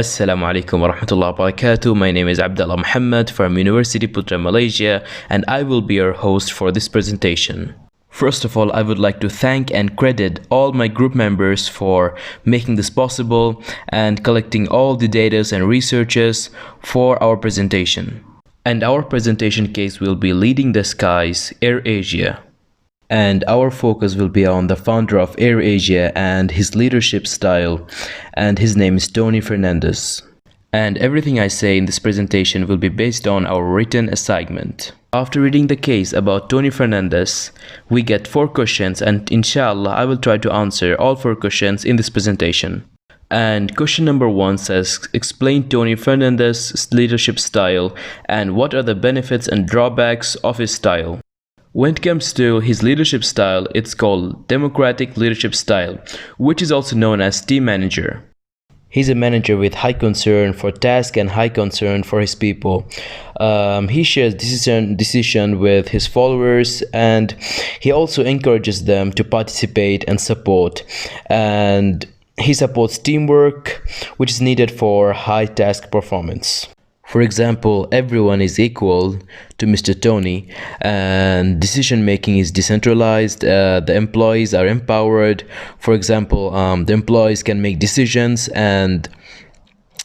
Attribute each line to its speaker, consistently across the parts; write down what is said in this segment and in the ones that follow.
Speaker 1: Assalamu alaikum wa rahmatullahi wa barakatuh. My name is Abdullah Muhammad from University Putra, Malaysia, and I will be your host for this presentation. First of all, I would like to thank and credit all my group members for making this possible and collecting all the data and researches for our presentation. And our presentation case will be Leading the Skies, AirAsia. And our focus will be on the founder of AirAsia and his leadership style, and his name is Tony Fernandez. And everything I say in this presentation will be based on our written assignment. After reading the case about Tony Fernandez, we get 4 questions, and inshallah I will try to answer all 4 questions in this presentation. And question number 1 says, explain Tony Fernandez's leadership style and what are the benefits and drawbacks of his style. When it comes to his leadership style, it's called democratic leadership style, which is also known as team manager. He's a manager with high concern for task and high concern for his people. He shares decision with his followers, and he also encourages them to participate and support. And he supports teamwork, which is needed for high task performance. For example, everyone is equal to Mr. Tony, and decision making is decentralized. The employees are empowered. For example, the employees can make decisions, and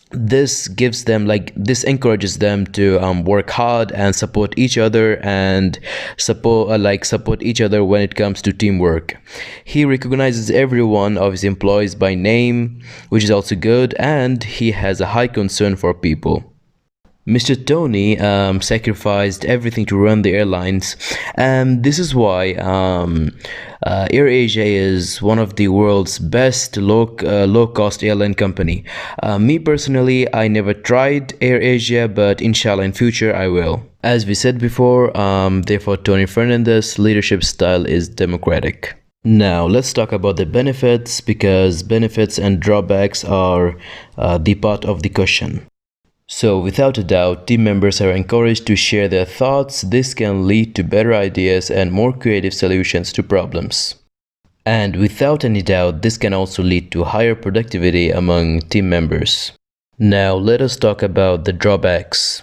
Speaker 1: this encourages them to work hard and support each other, and support each other when it comes to teamwork. He recognizes every one of his employees by name, which is also good, and he has a high concern for people. Mr. Tony sacrificed everything to run the airlines, and this is why AirAsia is one of the world's best low-cost airline company. Me personally, I never tried AirAsia, but inshallah in future I will. As we said before, therefore Tony Fernandez's leadership style is democratic. Now let's talk about the benefits, because benefits and drawbacks are the part of the question. So without a doubt, team members are encouraged to share their thoughts. This can lead to better ideas and more creative solutions to problems. And without any doubt, this can also lead to higher productivity among team members. Now let us talk about the drawbacks.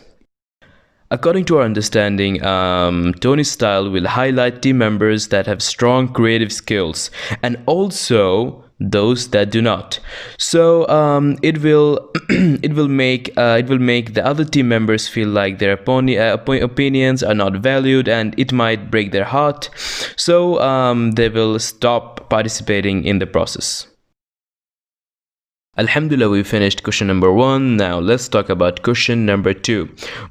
Speaker 1: According to our understanding, Tony's style will highlight team members that have strong creative skills and also those that do not. So it will make the other team members feel like their opinions are not valued, and it might break their heart. So they will stop participating in the process. Alhamdulillah, we finished question number 1. Now let's talk about question number 2.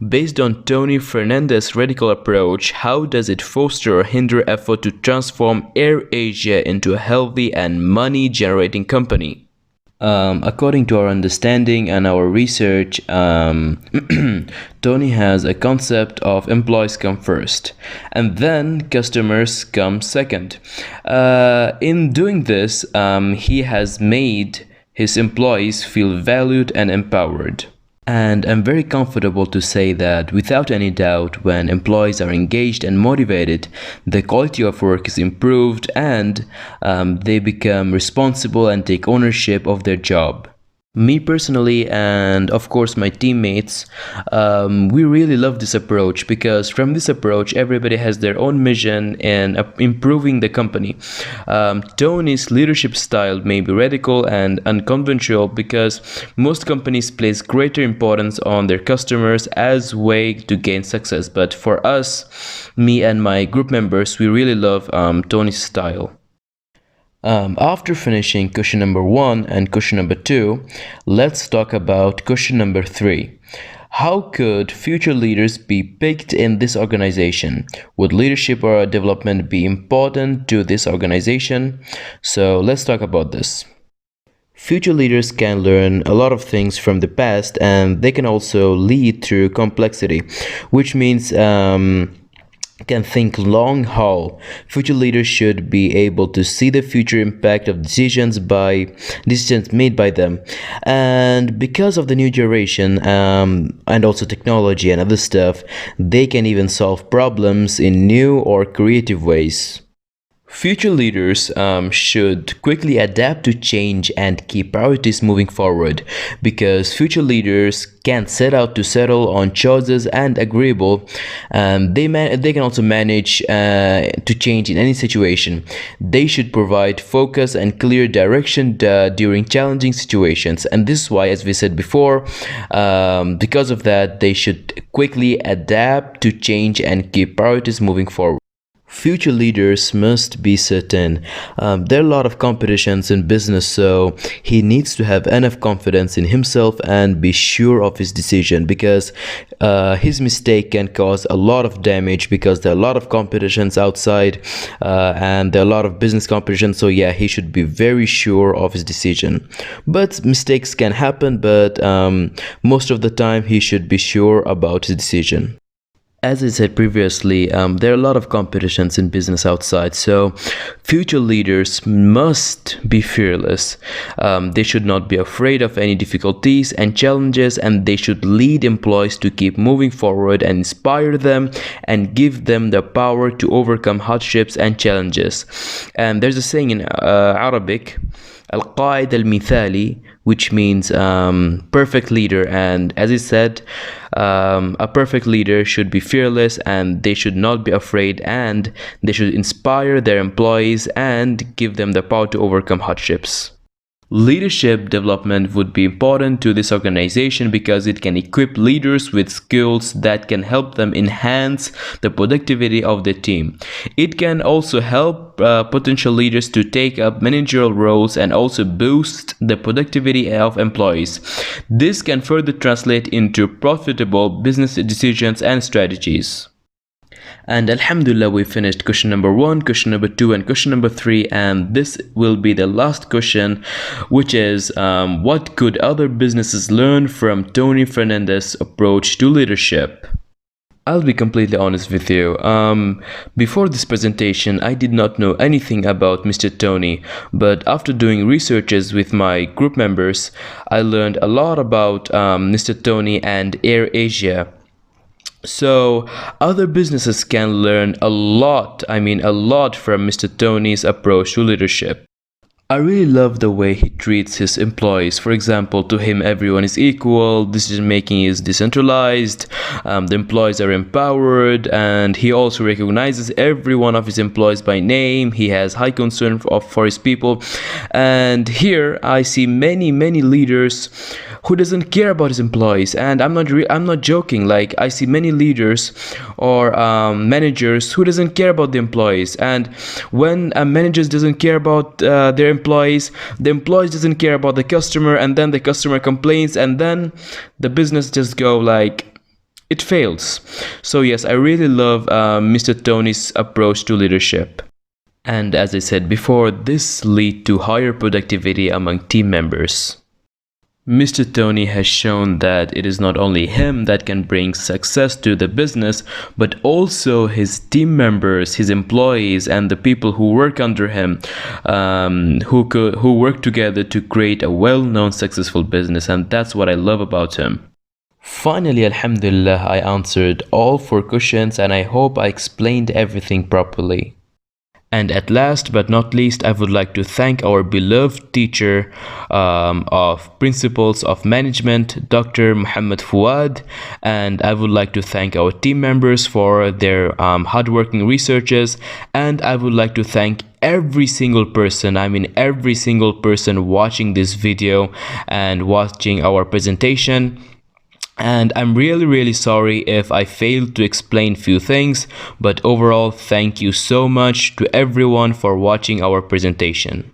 Speaker 1: Based on Tony Fernandez's radical approach, how does it foster or hinder effort to transform AirAsia into a healthy and money-generating company? According to our understanding and our research, Tony has a concept of employees come first and then customers come second. In doing this, he has made his employees feel valued and empowered. And I'm very comfortable to say that without any doubt, when employees are engaged and motivated, the quality of work is improved, and they become responsible and take ownership of their job. Me personally, and of course my teammates, we really love this approach, because from this approach everybody has their own mission in improving the company. Tony's leadership style may be radical and unconventional, because most companies place greater importance on their customers as way to gain success. But for us, me and my group members, we really love Tony's style. After finishing question number 1 and question number 2, let's talk about question number 3. How could future leaders be picked in this organization? Would leadership or development be important to this organization? So let's talk about this. Future leaders can learn a lot of things from the past, and they can also lead through complexity, which means can think long haul. Future leaders should be able to see the future impact of decisions made by them, and because of the new generation and also technology and other stuff, they can even solve problems in new or creative ways. Future leaders should quickly adapt to change and keep priorities moving forward, because future leaders can't set out to settle on choices and agreeable. They can also manage to change in any situation. They should provide focus and clear direction during challenging situations, and this is why, as we said before, because of that, they should quickly adapt to change and keep priorities moving forward. Future leaders must be certain. There are a lot of competitions in business, so he needs to have enough confidence in himself and be sure of his decision, because his mistake can cause a lot of damage, because there are a lot of competitions outside and there are a lot of business competition. So yeah, he should be very sure of his decision. But mistakes can happen, but most of the time he should be sure about his decision. As I said previously, there are a lot of competitions in business outside, so future leaders must be fearless. They should not be afraid of any difficulties and challenges, and they should lead employees to keep moving forward and inspire them and give them the power to overcome hardships and challenges. And there's a saying in Arabic, القائد المثالي, which means perfect leader. And as I said, a perfect leader should be fearless, and they should not be afraid, and they should inspire their employees and give them the power to overcome hardships. Leadership development would be important to this organization because it can equip leaders with skills that can help them enhance the productivity of the team. It can also help potential leaders to take up managerial roles and also boost the productivity of employees. This can further translate into profitable business decisions and strategies. And Alhamdulillah, we finished question number 1, question number 2, and question number 3, and this will be the last question, which is what could other businesses learn from Tony Fernandez's approach to leadership? I'll be completely honest with you. Before this presentation, I did not know anything about Mr. Tony, but after doing researches with my group members, I learned a lot about Mr. Tony and Air Asia. So other businesses can learn a lot from Mr. Tony's approach to leadership. I really love the way he treats his employees. For example, to him everyone is equal, decision making is decentralized, the employees are empowered, and he also recognizes every one of his employees by name. He has high concern for his people. And here I see many leaders who doesn't care about his employees, and I'm not joking. Like, I see many leaders or managers who doesn't care about the employees, and when a manager doesn't care about their employees, the employees doesn't care about the customer, and then the customer complains, and then the business just go like it fails. So yes, I really love Mr. Tony's approach to leadership. And as I said before, this leads to higher productivity among team members. Mr. Tony has shown that it is not only him that can bring success to the business, but also his team members, his employees, and the people who work under him, who work together to create a well-known successful business. And that's what I love about him. Finally, Alhamdulillah, I answered all 4 questions, and I hope I explained everything properly. And at last but not least, I would like to thank our beloved teacher of Principles of Management, Dr. Muhammad Fuad. And I would like to thank our team members for their hardworking researches. And I would like to thank every single person watching this video and watching our presentation. And I'm really sorry if I failed to explain few things, but overall, thank you so much to everyone for watching our presentation.